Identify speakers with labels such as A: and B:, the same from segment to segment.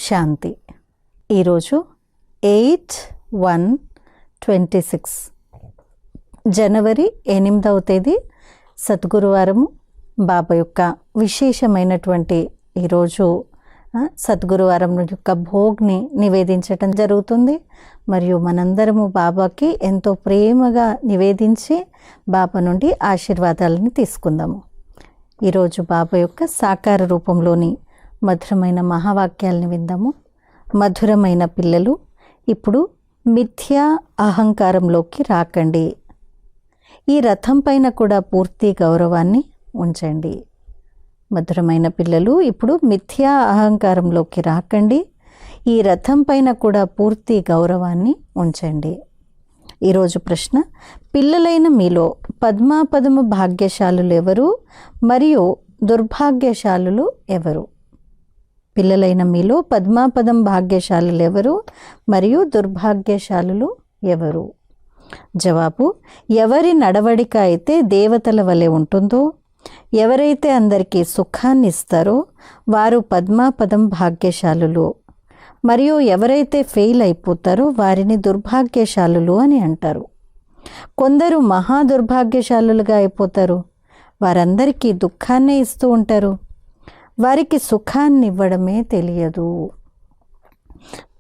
A: శాంతి. ఈరోజు 8/1/26 జనవరి 8వ తేదీ సద్గురువారము. బాబా యొక్క విశేషమైనటువంటి ఈరోజు సద్గురువారం యొక్క భోగ్ని నివేదించటం జరుగుతుంది. మరియు మనందరము బాబాకి ఎంతో ప్రేమగా నివేదించి బాబా నుండి ఆశీర్వాదాలని తీసుకుందాము. ఈరోజు బాబా యొక్క సాకార రూపంలోని మధురమైన మహావాక్యాలని విందాము. మధురమైన పిల్లలు, ఇప్పుడు మిథ్యా అహంకారంలోకి రాకండి. ఈ రథం పైన కూడా పూర్తి గౌరవాన్ని ఉంచండి. మధురమైన పిల్లలు, ఇప్పుడు మిథ్యా అహంకారంలోకి రాకండి. ఈ రథం పైన కూడా పూర్తి గౌరవాన్ని ఉంచండి. ఈరోజు ప్రశ్న: పిల్లలైన మీలో పద్మాపదము భాగ్యశాలులు ఎవరు మరియు దుర్భాగ్యశాలులు ఎవరు? పిల్లలైన మీలో పద్మాపదం భాగ్యశాలులు ఎవరు మరియు దుర్భాగ్యశాలులు ఎవరు? జవాబు: ఎవరి నడవడిక అయితే దేవతల వలె ఉంటుందో, ఎవరైతే అందరికీ సుఖాన్ని ఇస్తారో వారు పద్మాపదం భాగ్యశాలులు. మరియు ఎవరైతే ఫెయిల్ అయిపోతారో వారిని దుర్భాగ్యశాలులు అని అంటారు. కొందరు మహా దుర్భాగ్యశాలులుగా అయిపోతారు. వారందరికీ దుఃఖాన్నే ఇస్తూ ఉంటారు. వారికి సుఖాన్ని ఇవ్వడమే తెలియదు.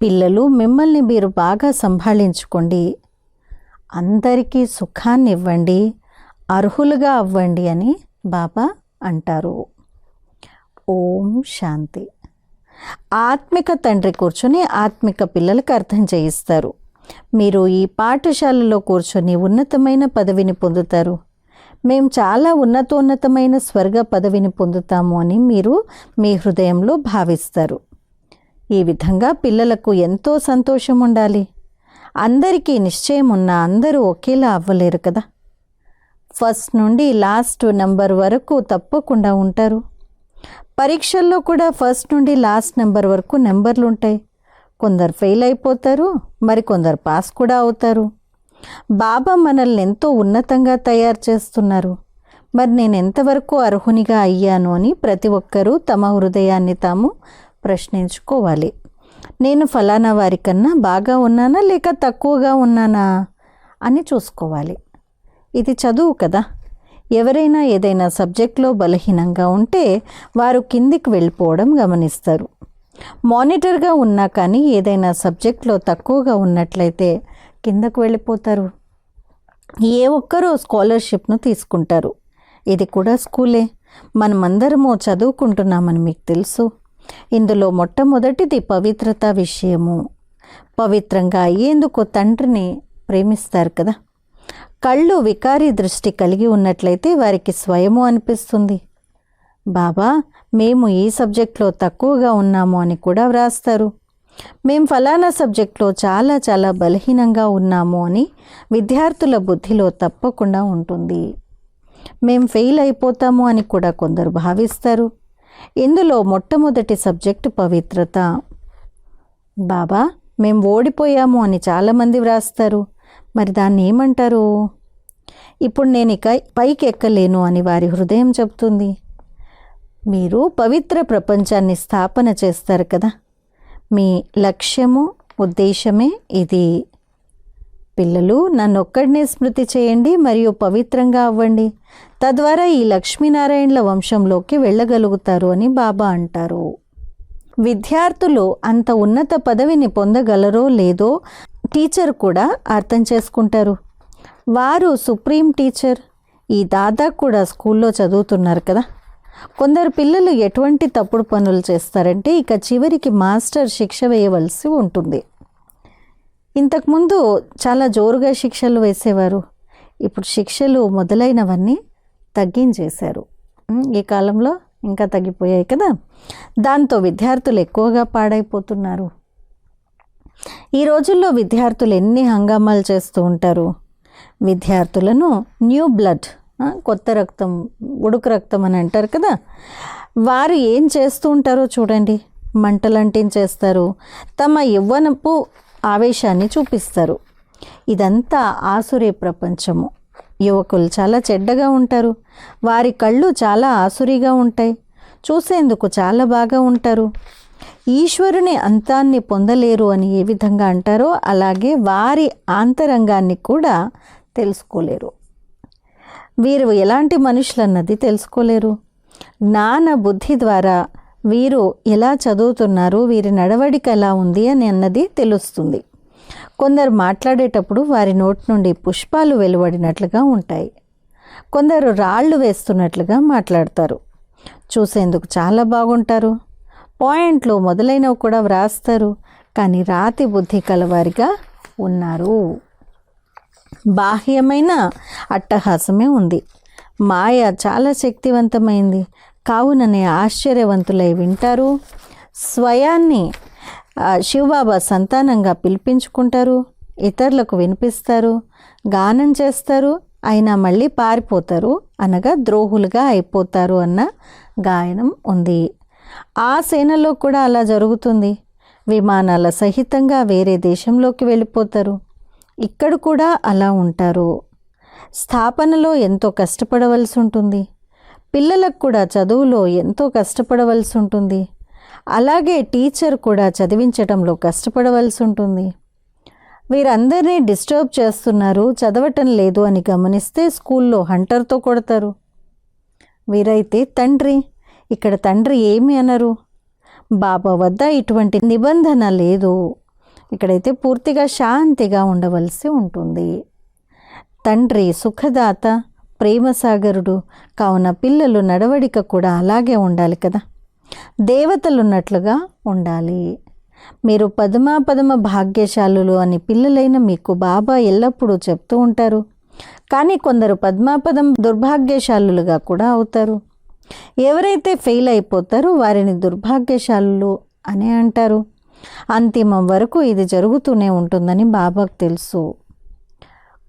A: పిల్లలు, మిమ్మల్ని మీరు బాగా సంభాళించుకోండి. అందరికీ సుఖాన్ని ఇవ్వండి, అర్హులుగా అవ్వండి అని బాబా అంటారు. ఓం శాంతి. ఆత్మిక తండ్రి కూర్చొని ఆత్మిక పిల్లలకు అర్థం చేయిస్తారు. మీరు ఈ పాఠశాలలో కూర్చొని ఉన్నతమైన పదవిని పొందుతారు. మేము చాలా ఉన్నతోన్నతమైన స్వర్గ పదవిని పొందుతాము అని మీరు మీ హృదయంలో భావిస్తారు. ఈ విధంగా పిల్లలకు ఎంతో సంతోషం ఉండాలి. అందరికీ నిశ్చయం ఉన్నా అందరూ ఒకేలా అవ్వలేరు కదా. ఫస్ట్ నుండి లాస్ట్ నెంబర్ వరకు తప్పకుండా ఉంటారు. పరీక్షల్లో కూడా ఫస్ట్ నుండి లాస్ట్ నెంబర్ వరకు నెంబర్లు ఉంటాయి. కొందరు ఫెయిల్ అయిపోతారు, మరికొందరు పాస్ కూడా అవుతారు. బాబా మనల్ని ఎంతో ఉన్నతంగా తయారు చేస్తున్నారు. మరి నేను ఎంతవరకు అర్హునిగా అయ్యాను అని ప్రతి ఒక్కరూ తమ హృదయాన్ని తాము ప్రశ్నించుకోవాలి. నేను ఫలానా వారికన్నా బాగా ఉన్నానా లేక తక్కువగా ఉన్నానా అని చూసుకోవాలి. ఇది చదువు కదా. ఎవరైనా ఏదైనా సబ్జెక్ట్లో బలహీనంగా ఉంటే వారు కిందికి వెళ్ళిపోవడం గమనిస్తారు. మానిటర్గా ఉన్నా కానీ ఏదైనా సబ్జెక్ట్లో తక్కువగా ఉన్నట్లయితే కిందకు వెళ్ళిపోతారు. ఏ ఒక్కరూ స్కాలర్షిప్ను తీసుకుంటారు. ఇది కూడా స్కూలే. మనమందరము చదువుకుంటున్నామని మీకు తెలుసు. ఇందులో మొట్టమొదటిది పవిత్రత విషయము. పవిత్రంగా అయ్యేందుకు తండ్రిని ప్రేమిస్తారు కదా. కళ్ళు వికారి దృష్టి కలిగి ఉన్నట్లయితే వారికి స్వయము అనిపిస్తుంది, బాబా మేము ఈ సబ్జెక్ట్లో తక్కువగా ఉన్నాము అని కూడా వ్రాస్తారు. మేము ఫలానా సబ్జెక్ట్లో చాలా చాలా బలహీనంగా ఉన్నాము అని విద్యార్థుల బుద్ధిలో తప్పకుండా ఉంటుంది. మేము ఫెయిల్ అయిపోతాము అని కూడా కొందరు భావిస్తారు. ఇందులో మొట్టమొదటి సబ్జెక్టు పవిత్రత. బాబా మేము ఓడిపోయాము అని చాలామంది వ్రాస్తారు. మరి దాన్ని ఏమంటారు? ఇప్పుడు నేను ఇక పైకి ఎక్కలేను అని వారి హృదయం చెప్తుంది. మీరు పవిత్ర ప్రపంచాన్ని స్థాపన చేస్తారు కదా. మీ లక్ష్యము, ఉద్దేశమే ఇది. పిల్లలు, నన్నొక్కడినే స్మృతి చేయండి మరియు పవిత్రంగా అవ్వండి. తద్వారా ఈ లక్ష్మీనారాయణల వంశంలోకి వెళ్ళగలుగుతారు అని బాబా అంటారు. విద్యార్థులు అంత ఉన్నత పదవిని పొందగలరో లేదో టీచర్ కూడా అర్థం చేసుకుంటారు. వారు సుప్రీం టీచర్. ఈ దాదా కూడా స్కూల్లో చదువుతున్నారు కదా. కొందరు పిల్లలు ఎటువంటి తప్పుడు పనులు చేస్తారంటే ఇక చివరికి మాస్టర్ శిక్ష వేయవలసి ఉంటుంది. ఇంతకుముందు చాలా జోరుగా శిక్షలు వేసేవారు. ఇప్పుడు శిక్షలు మొదలైనవన్నీ తగ్గించేశారు. ఈ కాలంలో ఇంకా తగ్గిపోయాయి కదా. దాంతో విద్యార్థులు ఎక్కువగా పాడైపోతున్నారు. ఈ రోజుల్లో విద్యార్థులు ఎన్ని హంగామాలు చేస్తూ ఉంటారు. విద్యార్థులను న్యూ బ్లడ్, కొత్త రక్తం, ఉడుకు రక్తం అని అంటారు కదా. వారు ఏం చేస్తూ ఉంటారో చూడండి. మంటలంటించేస్తారు. తమ యవ్వనపు ఆవేశాన్ని చూపిస్తారు. ఇదంతా ఆసురీ ప్రపంచము. యువకులు చాలా చెడ్డగా ఉంటారు. వారి కళ్ళు చాలా ఆసురీగా ఉంటాయి. చూసేందుకు చాలా బాగా ఉంటారు. ఈశ్వరుని అంతాన్ని పొందలేరు అని ఏ విధంగా అంటారో అలాగే వారి ఆంతరంగాన్ని కూడా తెలుసుకోలేరు. వీరు ఎలాంటి మనుషులన్నది తెలుసుకోలేరు. జ్ఞాన బుద్ధి ద్వారా వీరు ఎలా చదువుతున్నారు, వీరి నడవడిక ఎలా ఉంది అని అన్నది తెలుస్తుంది. కొందరు మాట్లాడేటప్పుడు వారి నోటి నుండి పుష్పాలు వెలువడినట్లుగా ఉంటాయి. కొందరు రాళ్ళు వేస్తున్నట్లుగా మాట్లాడతారు. చూసేందుకు చాలా బాగుంటారు. పాయింట్లు మొదలైనవి కూడా వ్రాస్తారు. కానీ రాతి బుద్ధి కలవారిగా ఉన్నారు. బాహ్యమైన అట్టహాసమే ఉంది. మాయ చాలా శక్తివంతమైంది. కావుననే ఆశ్చర్యవంతులై వింటారు. స్వయాన్ని శివబాబా సంతానంగా పిలిపించుకుంటారు. ఇతరులకు వినిపిస్తారు, గానం చేస్తారు. అయినా మళ్ళీ పారిపోతారు, అనగా ద్రోహులుగా అయిపోతారు అన్న గాయనం ఉంది. ఆ సేనలో కూడా అలా జరుగుతుంది. విమానాల సహితంగా వేరే దేశంలోకి వెళ్ళిపోతారు. ఇక్కడ కూడా అలా ఉంటారు. స్థాపనలో ఎంతో కష్టపడవలసి ఉంటుంది. పిల్లలకు కూడా చదువులో ఎంతో కష్టపడవలసి ఉంటుంది. అలాగే టీచర్ కూడా చదివించడంలో కష్టపడవలసి ఉంటుంది. వీరందరినీ డిస్టర్బ్ చేస్తున్నారు, చదవటం లేదు అని గమనిస్తే స్కూల్లో హంటర్తో కొడతారు. వీరైతే తండ్రి, ఇక్కడ తండ్రి ఏమి అనరు. బాబా వద్ద ఇటువంటి నిబంధన లేదు. ఇక్కడైతే పూర్తిగా శాంతిగా ఉండవలసి ఉంటుంది. తండ్రి సుఖదాత, ప్రేమసాగరుడు. కావున పిల్లలు నడవడిక కూడా అలాగే ఉండాలి కదా. దేవతలున్నట్లుగా ఉండాలి. మీరు పదమ భాగ్యశాలులు అని పిల్లలైన మీకు బాబా ఎల్లప్పుడూ చెప్తూ ఉంటారు. కానీ కొందరు పద్మాపదం దుర్భాగ్యశాలులుగా కూడా అవుతారు. ఎవరైతే ఫెయిల్ అయిపోతారో వారిని దుర్భాగ్యశాలులు అని అంటారు. అంతిమం వరకు ఇది జరుగుతూనే ఉంటుందని బాబాకు తెలుసు.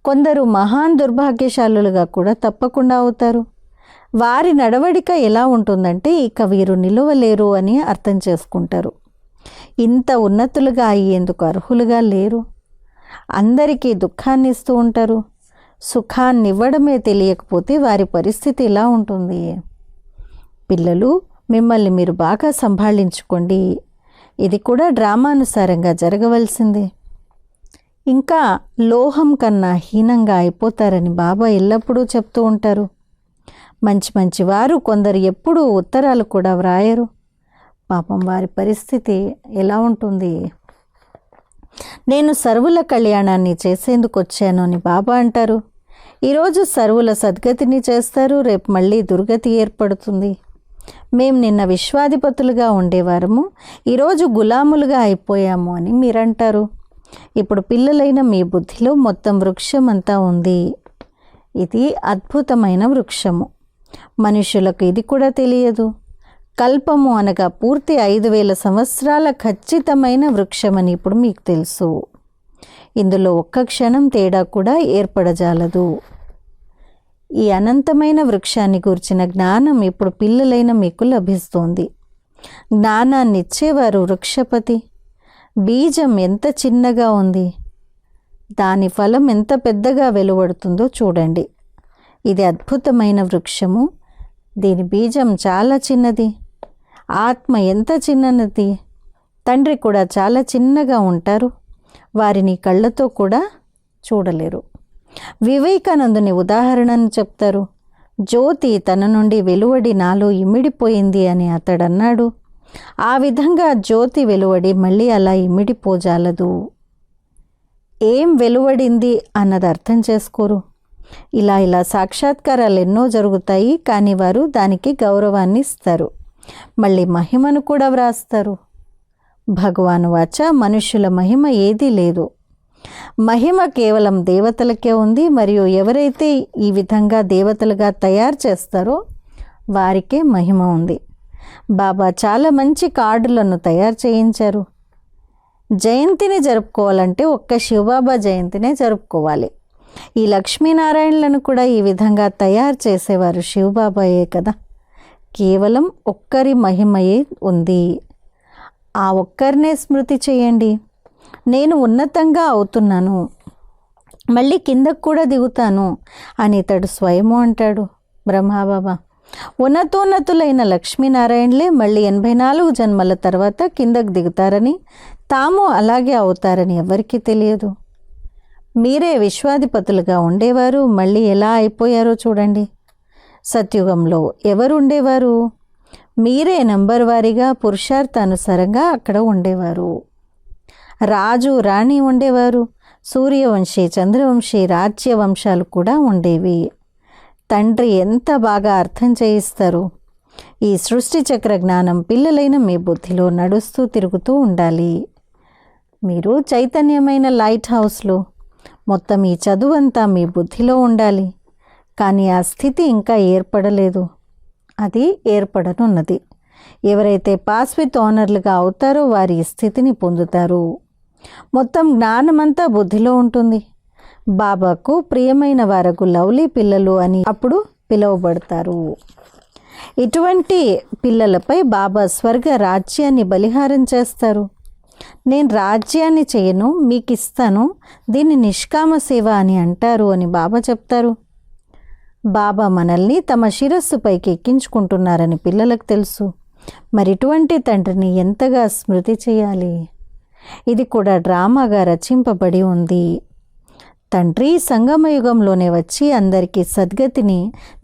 A: కొందరు మహాన్ దుర్భాగ్యశాలులుగా కూడా తప్పకుండా అవుతారు. వారి నడవడిక ఎలా ఉంటుందంటే ఇక వీరు నిలవలేరు అని అర్థం చేసుకుంటారు. ఇంత ఉన్నతులుగా అయ్యేందుకు అర్హులుగా లేరు. అందరికీ దుఃఖాన్ని ఇస్తూ ఉంటారు. సుఖాన్ని ఇవ్వడమే తెలియకపోతే వారి పరిస్థితి ఇలా ఉంటుంది. పిల్లలు, మిమ్మల్ని మీరు బాగా సంభాళించుకోండి. ఇది కూడా డ్రామానుసారంగా జరగవలసిందే. ఇంకా లోహం కన్నా హీనంగా అయిపోతారని బాబా ఎల్లప్పుడూ చెప్తూ ఉంటారు. మంచి మంచి వారు కొందరు ఎప్పుడూ ఉత్తరాలు కూడా వ్రాయరు. పాపం వారి పరిస్థితి ఎలా ఉంటుంది? నేను సర్వుల కళ్యాణాన్ని చేసేందుకు వచ్చాను అని బాబా అంటారు. ఈరోజు సర్వుల సద్గతిని చేస్తారు, రేపు మళ్ళీ దుర్గతి ఏర్పడుతుంది. మేము నిన్న విశ్వాధిపతులుగా ఉండేవారము, ఈరోజు గులాములుగా అయిపోయాము అని మీరంటారు. ఇప్పుడు పిల్లలైన మీ బుద్ధిలో మొత్తం వృక్షం అంతా ఉంది. ఇది అద్భుతమైన వృక్షము. మనుషులకు ఇది కూడా తెలియదు. కల్పము అనగా పూర్తి 5000 సంవత్సరాల ఖచ్చితమైన వృక్షమని ఇప్పుడు మీకు తెలుసు. ఇందులో ఒక్క క్షణం తేడా కూడా ఏర్పడజాలదు. ఈ అనంతమైన వృక్షాన్ని గురించిన జ్ఞానం ఇప్పుడు పిల్లలైన మీకు లభిస్తోంది. జ్ఞానాన్ని ఇచ్చేవారు వృక్షపతి. బీజం ఎంత చిన్నగా ఉంది, దాని ఫలం ఎంత పెద్దగా వెలువడుతుందో చూడండి. ఇది అద్భుతమైన వృక్షము. దీని బీజం చాలా చిన్నది. ఆత్మ ఎంత చిన్నది. తండ్రి కూడా చాలా చిన్నగా ఉంటారు. వారిని కళ్ళతో కూడా చూడలేరు. వివేకానందుని ఉదాహరణను చెప్తారు. జ్యోతి తన నుండి వెలువడి నాలో ఇమిడిపోయింది అని అతడన్నాడు. ఆ విధంగా జ్యోతి వెలువడి మళ్ళీ అలా ఇమిడిపోజాలదు. ఏం వెలువడింది అన్నది అర్థం చేసుకోరు. ఇలా సాక్షాత్కారాలు ఎన్నో జరుగుతాయి, కానీ వారు దానికి గౌరవాన్ని ఇస్తారు. మళ్ళీ మహిమను కూడా వ్రాస్తారు. భగవాను వాచ మనుష్యుల మహిమ ఏదీ లేదు. మహిమ కేవలం దేవతలకే ఉంది. మరియు ఎవరైతే ఈ విధంగా దేవతలుగా తయారు చేస్తారో వారికే మహిమ ఉంది. బాబా చాలా మంచి కార్డులను తయారు చేయించారు. జయంతిని జరుపుకోవాలంటే ఒక్క శివబాబా జయంతినే జరుపుకోవాలి. ఈ లక్ష్మీనారాయణలను కూడా ఈ విధంగా తయారు చేసేవారు శివబాబాయే కదా. కేవలం ఒక్కరి మహిమయే ఉంది. ఆ ఒక్కరినే స్మృతి చేయండి. నేను ఉన్నతంగా అవుతున్నాను, మళ్ళీ కిందకు కూడా దిగుతాను అని ఇతడు స్వయము అంటాడు బ్రహ్మబాబా. ఉన్నతోన్నతులైన లక్ష్మీనారాయణలే మళ్ళీ 84 జన్మల తర్వాత కిందకు దిగుతారని, తాము అలాగే అవుతారని ఎవరికీ తెలియదు. మీరే విశ్వాధిపతులుగా ఉండేవారు, మళ్ళీ ఎలా అయిపోయారో చూడండి. సత్యుగంలో ఎవరు ఉండేవారు? మీరే నంబర్ వారీగా పురుషార్థానుసారంగా అక్కడ ఉండేవారు. రాజు రాణి ఉండేవారు. సూర్యవంశీ, చంద్రవంశీ, రాజ్యవంశాలు కూడా ఉండేవి. తండ్రి ఎంత బాగా అర్థం చేయిస్తారు. ఈ సృష్టి చక్ర జ్ఞానం పిల్లలైన మీ బుద్ధిలో నడుస్తూ తిరుగుతూ ఉండాలి. మీరు చైతన్యమైన లైట్ హౌస్లో. మొత్తం ఈ చదువంతా మీ బుద్ధిలో ఉండాలి. కానీ ఆ స్థితి ఇంకా ఏర్పడలేదు. అది ఏర్పడనున్నది. ఎవరైతే పాస్ విత్ ఆనర్లుగా అవుతారో వారి ఈ స్థితిని పొందుతారు. మొత్తం జ్ఞానమంతా బుద్ధిలో ఉంటుంది. బాబాకు ప్రియమైన వారకు లవ్లీ పిల్లలు అని అప్పుడు పిలువబడతారు. ఇటువంటి పిల్లలపై బాబా స్వర్గ రాజ్యాన్ని బలిహారం చేస్తారు. నేను రాజ్యాన్ని చేయను, మీకు ఇస్తాను, దీన్ని నిష్కామ సేవ అని అంటారు అని బాబా చెప్తారు. బాబా మనల్ని తమ శిరస్సుపైకి ఎక్కించుకుంటున్నారని పిల్లలకు తెలుసు. మరి ఇటువంటి తండ్రిని ఎంతగా స్మృతి చేయాలి. ఇది కూడా డ్రామాగా రచింపబడి ఉంది. తండ్రి సంగమయుగంలోనే వచ్చి అందరికీ సద్గతిని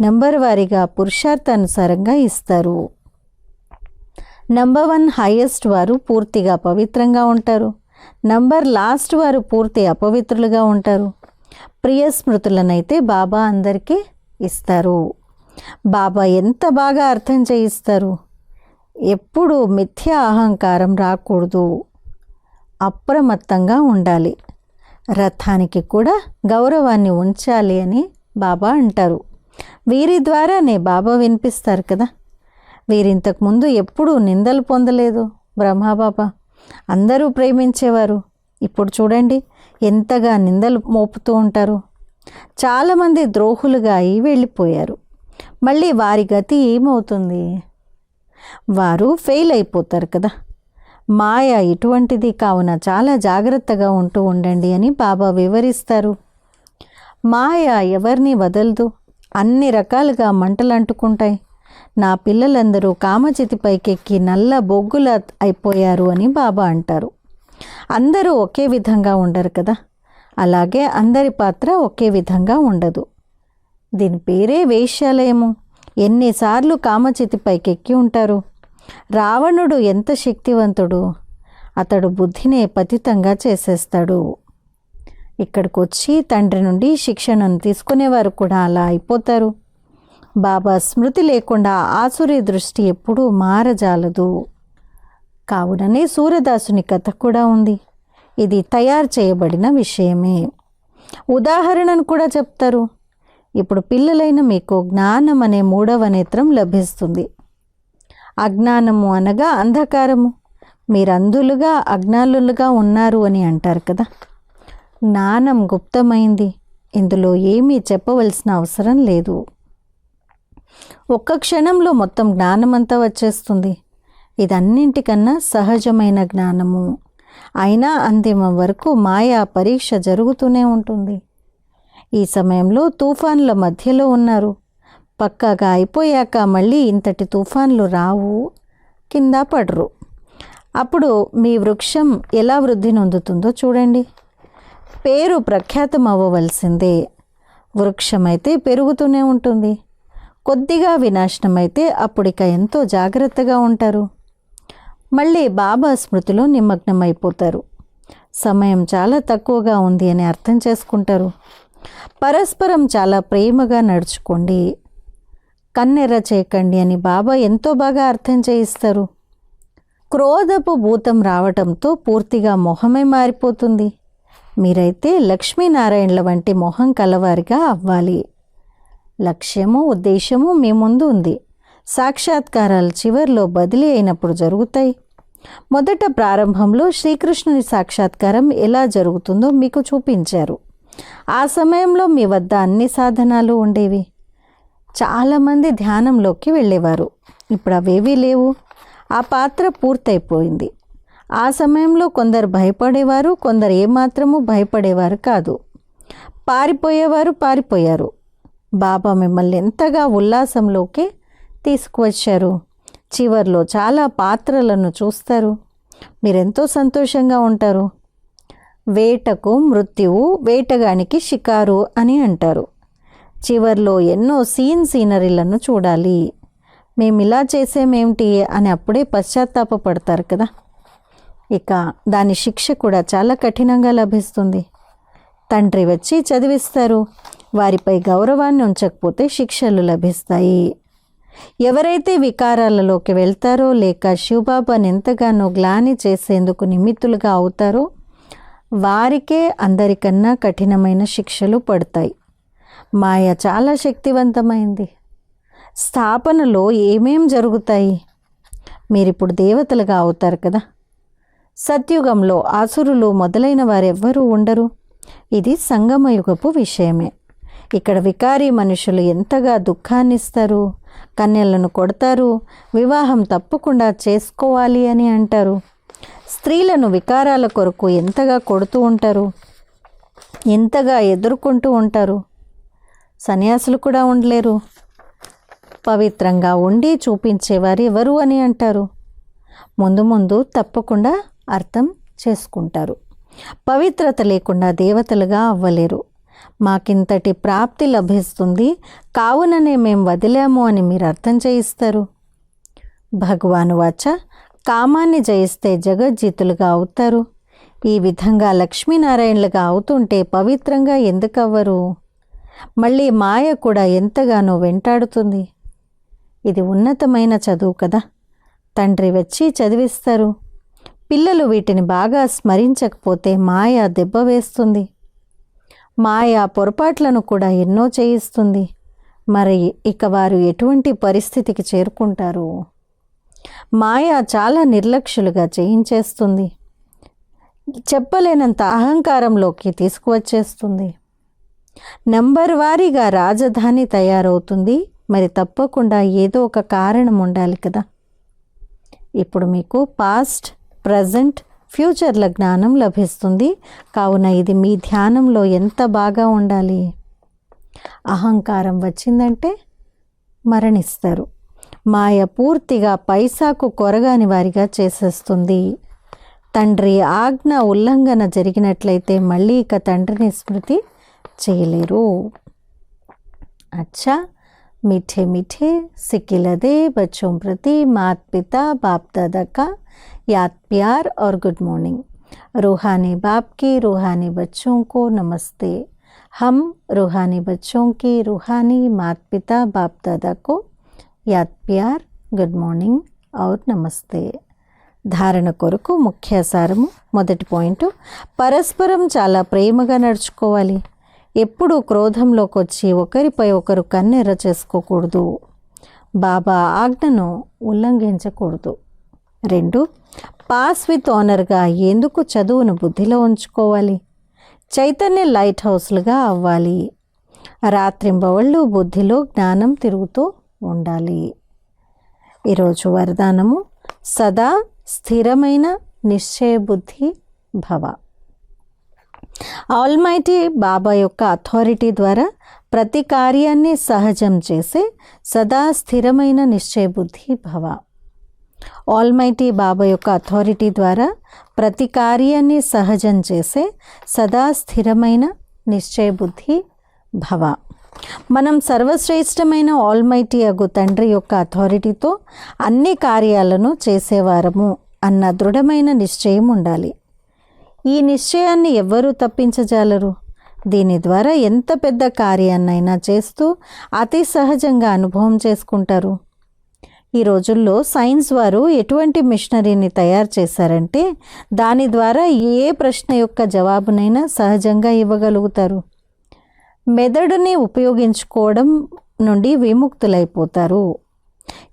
A: నంబర్ వారీగా పురుషార్థానుసారంగా ఇస్తారు. నంబర్ 1 హైయెస్ట్ వారు పూర్తిగా పవిత్రంగా ఉంటారు. నంబర్ లాస్ట్ వారు పూర్తి అపవిత్రులుగా ఉంటారు. ప్రియ స్మృతులనైతే బాబా అందరికీ ఇస్తారు. బాబా ఎంత బాగా అర్థం చేయిస్తారు. ఎప్పుడు మిథ్యా అహంకారం రాకూడదు. అప్రమత్తంగా ఉండాలి. రథానికి కూడా గౌరవాన్ని ఉంచాలి అని బాబా అంటారు. వీరి ద్వారానే బాబా వినిపిస్తారు కదా. వీరింతకుముందు ఎప్పుడూ నిందలు పొందలేదు. బ్రహ్మబాబా అందరూ ప్రేమించేవారు. ఇప్పుడు చూడండి ఎంతగా నిందలు మోపుతూ ఉంటారు. చాలామంది ద్రోహులుగా అయి వెళ్ళిపోయారు. మళ్ళీ వారి గతి ఏమవుతుంది? వారు ఫెయిల్ అయిపోతారు కదా. మాయ ఇటువంటిది, కావున చాలా జాగ్రత్తగా ఉంటూ ఉండండి అని బాబా వివరిస్తారు. మాయ ఎవరిని వదలదు. అన్ని రకాలుగా మంటలు అంటుకుంటాయి. నా పిల్లలందరూ కామచితి పైకెక్కి నల్ల బొగ్గుల అయిపోయారు అని బాబా అంటారు. అందరూ ఒకే విధంగా ఉండరు కదా. అలాగే అందరి పాత్ర ఒకే విధంగా ఉండదు. దీని పేరే వేశ్యాలయము. ఎన్నిసార్లు కామచితి పైకెక్కి ఉంటారు. రావణుడు ఎంత శక్తివంతుడు. అతడు బుద్ధినే పతితంగా చేసేస్తాడు. ఇక్కడికి వచ్చి తండ్రి నుండి శిక్షణను తీసుకునేవారు కూడా అలా అయిపోతారు. బాబా స్మృతి లేకుండా ఆసురి దృష్టి ఎప్పుడూ మారజాలదు. కావుననే సూరదాసుని కథ కూడా ఉంది. ఇది తయారు చేయబడిన విషయమే. ఉదాహరణను కూడా చెప్తారు. ఇప్పుడు పిల్లలైన మీకు జ్ఞానం అనే 3వ నేత్రం లభిస్తుంది. అజ్ఞానము అనగా అంధకారము. మీరు అంధులుగా అజ్ఞానులుగా ఉన్నారు అని అంటారు కదా. జ్ఞానం గుప్తమైంది. ఇందులో ఏమీ చెప్పవలసిన అవసరం లేదు. ఒక్క క్షణంలో మొత్తం జ్ఞానమంతా వచ్చేస్తుంది. ఇదన్నింటికన్నా సహజమైన జ్ఞానము. అయినా అంతిమం వరకు మాయా పరీక్ష జరుగుతూనే ఉంటుంది. ఈ సమయంలో తుఫాన్ల మధ్యలో ఉన్నారు. పక్కాగా అయిపోయాక మళ్ళీ ఇంతటి తుఫాన్లు రావు, కింద పడరు. అప్పుడు మీ వృక్షం ఎలా వృద్ధి నొందుతుందో చూడండి. పేరు ప్రఖ్యాతం అవ్వవలసిందే. వృక్షమైతే పెరుగుతూనే ఉంటుంది. కొద్దిగా వినాశనమైతే అప్పుడిక ఎంతో జాగ్రత్తగా ఉంటారు. మళ్ళీ బాబా స్మృతిలో నిమగ్నమైపోతారు. సమయం చాలా తక్కువగా ఉంది అని అర్థం చేసుకుంటారు. పరస్పరం చాలా ప్రేమగా నడుచుకోండి, కన్నెర్ర చేయకండి అని బాబా ఎంతో బాగా అర్థం చేయిస్తారు. క్రోధపు భూతం రావటంతో పూర్తిగా మొహమే మారిపోతుంది. మీరైతే లక్ష్మీనారాయణల వంటి మొహం కలవారిగా అవ్వాలి. లక్ష్యము, ఉద్దేశము మీ ముందు ఉంది. సాక్షాత్కారాలు చివర్లో బదిలీ అయినప్పుడు జరుగుతాయి. మొదట ప్రారంభంలో శ్రీకృష్ణుని సాక్షాత్కారం ఎలా జరుగుతుందో మీకు చూపించారు. ఆ సమయంలో మీ వద్ద అన్ని సాధనాలు ఉండేవి. చాలామంది ధ్యానంలోకి వెళ్ళేవారు. ఇప్పుడు అవేవీ లేవు. ఆ పాత్ర పూర్తయిపోయింది. ఆ సమయంలో కొందరు భయపడేవారు, కొందరు ఏమాత్రము భయపడేవారు కాదు. పారిపోయేవారు పారిపోయారు. బాబా మిమ్మల్ని ఎంతగా ఉల్లాసంలోకి తీసుకువచ్చారు. చివర్లో చాలా పాత్రలను చూస్తారు. మీరెంతో సంతోషంగా ఉంటారు. వేటకు మృత్యువు, వేటగానికి షికారు అని అంటారు. చివర్లో ఎన్నో సీనరీలను చూడాలి. మేము ఇలా చేసేమేమిటి అని అప్పుడే పశ్చాత్తాపపడతారు కదా. ఇక దాని శిక్ష కూడా చాలా కఠినంగా లభిస్తుంది. తండ్రి వచ్చి చదివిస్తారు. వారిపై గౌరవాన్ని ఉంచకపోతే శిక్షలు లభిస్తాయి. ఎవరైతే వికారాలలోకి వెళ్తారో లేక శివబాబాని ఎంతగానో గ్లాని చేసేందుకు నిమిత్తులుగా అవుతారో వారికే అందరికన్నా కఠినమైన శిక్షలు పడతాయి. మాయ చాలా శక్తివంతమైంది. స్థాపనలో ఏమేం జరుగుతాయి? మీరిప్పుడు దేవతలుగా అవుతారు కదా. సత్యుగంలో ఆసురులు మొదలైన వారెవ్వరూ ఉండరు. ఇది సంగమయుగపు విషయమే. ఇక్కడ వికారీ మనుషులు ఎంతగా దుఃఖాన్నిస్తారు. కన్యలను కొడతారు. వివాహం తప్పకుండా చేసుకోవాలి అని అంటారు. స్త్రీలను వికారాల కొరకు ఎంతగా కొడుతూ ఉంటారు, ఎంతగా ఎదుర్కొంటూ ఉంటారు. సన్యాసులు కూడా ఉండలేరు. పవిత్రంగా ఉండి చూపించేవారు ఎవరు అని అంటారు. ముందు ముందు తప్పకుండా అర్థం చేసుకుంటారు. పవిత్రత లేకుండా దేవతలుగా అవ్వలేరు. మాకింతటి ప్రాప్తి లభిస్తుంది కావుననే మేము వదిలాము అని మీరు అర్థం చేయిస్తారు. భగవాను వాచ, కామాన్ని జయిస్తే జగజ్జీతులుగా అవుతారు. ఈ విధంగా లక్ష్మీనారాయణలుగా అవుతుంటే పవిత్రంగా ఎందుకు అవ్వరు? మళ్ళీ మాయ కూడా ఎంతగానో వెంటాడుతుంది. ఇది ఉన్నతమైన చదువు కదా. తండ్రి వచ్చి చదివిస్తారు. పిల్లలు వీటిని బాగా స్మరించకపోతే మాయ దెబ్బ వేస్తుంది. మాయ పొరపాట్లను కూడా ఎన్నో చేయిస్తుంది. మరి ఇక వారు ఎటువంటి పరిస్థితికి చేరుకుంటారు? మాయ చాలా నిర్లక్ష్యులుగా చేయించేస్తుంది. చెప్పలేనంత అహంకారంలోకి తీసుకువచ్చేస్తుంది. నంబర్ వారీగా రాజధాని తయారవుతుంది. మరి తప్పకుండా ఏదో ఒక కారణం ఉండాలి కదా. ఇప్పుడు మీకు పాస్ట్, ప్రజెంట్, ఫ్యూచర్ల జ్ఞానం లభిస్తుంది. కావున ఇది మీ ధ్యానంలో ఎంత బాగా ఉండాలి. అహంకారం వచ్చిందంటే మరణిస్తారు. మాయ పూర్తిగా పైసాకు కొరగాని వారిగా చేసేస్తుంది. తండ్రి ఆజ్ఞ ఉల్లంఘన జరిగినట్లయితే మళ్ళీ ఇక తండ్రిని స్మృతి చేయలేరు. అచ్చా, मीठे मीठे सिकिलदे बच्चों प्रति माता पिता बाप दादा का याद प्यार और गुड मॉर्निंग। रूहानी बाप की रूहानी बच्चों को नमस्ते। हम रूहानी बच्चों की रूहानी माता पिता बाप दादा को याद प्यार, गुड मॉर्निंग और नमस्ते। ధారణ కొరకు ముఖ్య సారము. మొదటి పాయింట్, పరస్పరం చాలా ప్రేమగా నడుచుకోవాలి. ఎప్పుడూ క్రోధంలోకి వచ్చి ఒకరిపై ఒకరు కన్నెర్ర చేసుకోకూడదు. బాబా ఆజ్ఞను ఉల్లంఘించకూడదు. 2, పాస్ విత్ ఆనర్గా ఎందుకు చదువును బుద్ధిలో ఉంచుకోవాలి. చైతన్య లైట్ హౌస్లుగా అవ్వాలి. రాత్రింబవళ్ళు బుద్ధిలో జ్ఞానం తిరుగుతూ ఉండాలి. ఈరోజు వరదానము, సదా స్థిరమైన నిశ్చయ బుద్ధి భవ. ఆల్మైటీ బాబా యొక్క అథారిటీ ద్వారా ప్రతి కార్యాన్ని సహజం చేసే సదా స్థిరమైన నిశ్చయ బుద్ధి భవ. ఆల్మైటీ బాబా యొక్క అథారిటీ ద్వారా ప్రతి కార్యాన్ని సహజం చేసే సదా స్థిరమైన నిశ్చయ బుద్ధి భవ. మనం సర్వశ్రేష్టమైన ఆల్మైటీ అగు తండ్రి యొక్క అథారిటీతో అన్ని కార్యాలను చేసేవారము అన్న దృఢమైన నిశ్చయం ఉండాలి. ఈ నిశ్చయాన్ని ఎవ్వరూ తప్పించజాలరు. దీని ద్వారా ఎంత పెద్ద కార్యాన్నైనా చేస్తూ అతి సహజంగా అనుభవం చేసుకుంటారు. ఈ రోజుల్లో సైన్స్ వారు ఎటువంటి మిషనరీని తయారు చేశారంటే దాని ద్వారా ఏ ప్రశ్న యొక్క జవాబునైనా సహజంగా ఇవ్వగలుగుతారు. మెదడుని ఉపయోగించుకోవడం నుండి విముక్తులైపోతారు.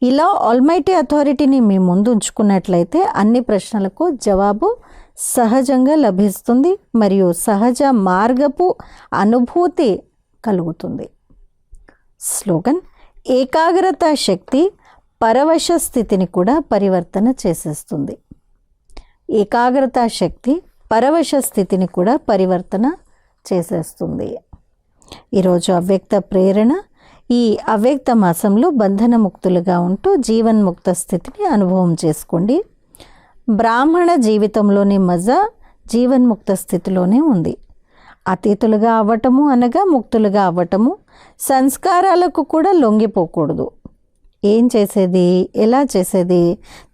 A: ఇలా ఆల్మైటీ అథారిటీని మీ ముందు ఉంచుకున్నట్లయితే అన్ని ప్రశ్నలకు జవాబు సహజంగా లభిస్తుంది మరియు సహజ మార్గపు అనుభూతి కలుగుతుంది. స్లోగన్, ఏకాగ్రత శక్తి పరవశ స్థితిని కూడా పరివర్తన చేసేస్తుంది. ఏకాగ్రత శక్తి పరవశ స్థితిని కూడా పరివర్తన చేసేస్తుంది. ఈరోజు అవ్యక్త ప్రేరణ, ఈ అవ్యక్త మాసంలో బంధనముక్తులుగా ఉంటూ జీవన్ముక్త స్థితిని అనుభవం చేసుకోండి. బ్రాహ్మణ జీవితంలోని మజా జీవన్ముక్త స్థితిలోనే ఉంది. అతీతులుగా అవ్వటము అనగా ముక్తులుగా అవ్వటము. సంస్కారాలకు కూడా లొంగిపోకూడదు. ఏం చేసేది, ఎలా చేసేది,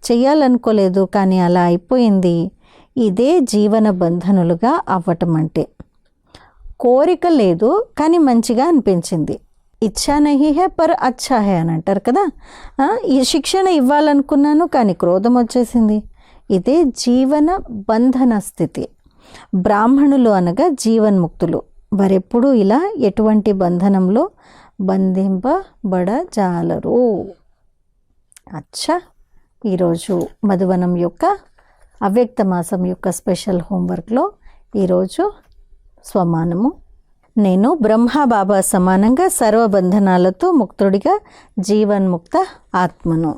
A: చెయ్యాలనుకోలేదు కానీ అలా అయిపోయింది. ఇదే జీవన బంధనులుగా అవ్వటం అంటే. కోరిక లేదు కానీ మంచిగా అనిపించింది. ఇచ్చా నహీ హే పర్ అచ్చా హే అని అంటారు కదా. ఈ శిక్షణ ఇవ్వాలనుకున్నాను కానీ క్రోధం వచ్చేసింది. ఇదే జీవన బంధన స్థితి. బ్రాహ్మణులు అనగా జీవన్ముక్తులు. వారెప్పుడూ ఇలా ఎటువంటి బంధనంలో బంధింపబడజాలరు. అచ్చా, ఈరోజు మధువనం యొక్క అవ్యక్త మాసం యొక్క స్పెషల్ హోంవర్క్లో ఈరోజు స్వమానము. నేను బ్రహ్మబాబా సమానంగా సర్వబంధనాలతో ముక్తుడిగా జీవన్ముక్త ఆత్మను.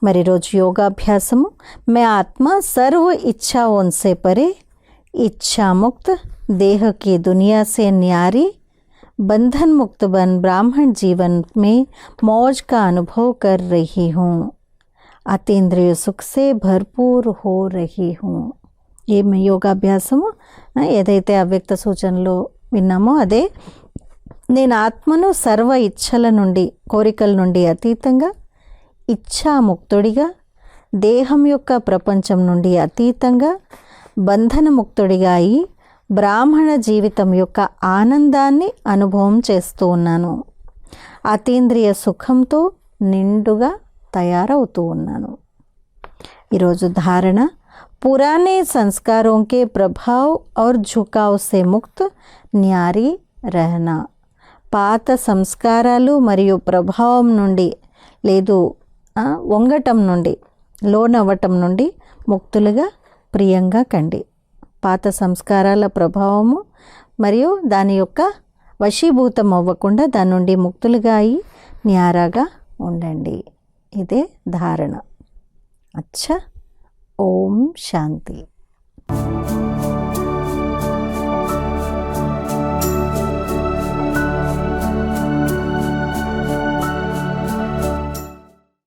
A: మరి రోజు యోగాభ్యాసము. మే ఆత్మ సర్వ इच्छाओं से परे, इच्छा मुक्त देह की दुनिया से न्यारी, बंधन मुक्त बन ब्राह्मण जीवन में मौज का अनुभव कर रही हूँ, अतीन्द्रिय सुख से भरपूर हो रही हूँ. ఏమి యోగాభ్యాసము ఏదైతే అవ్యక్త సూచనలో విన్నామో అదే. నేను ఆత్మను సర్వ ఇచ్ఛల నుండి, కోరికల నుండి అతీతంగా, ఇచ్ఛాముక్తుడిగా, దేహం యొక్క ప్రపంచం నుండి అతీతంగా, బంధనముక్తుడిగా అయి బ్రాహ్మణ జీవితం యొక్క ఆనందాన్ని అనుభవం చేస్తూ ఉన్నాను. అతీంద్రియ సుఖంతో నిండుగా తయారవుతూ ఉన్నాను. ఈరోజు ధారణ. पुराने संस्कारों के प्रभाव और झुकाव से मुक्त न्यारी रहना. పాత సంస్కారాలు మరియు ప్రభావం నుండి లేదు వంగటం నుండి, లోనవ్వటం నుండి ముక్తులుగా ప్రియంగా కండి. పాత సంస్కారాల ప్రభావము మరియు దాని యొక్క వశీభూతం అవ్వకుండా దాని నుండి ముక్తులుగా అయి న్యారాగా ఉండండి. ఇదే ధారణ. అచ్చా, ఓం శాంతి.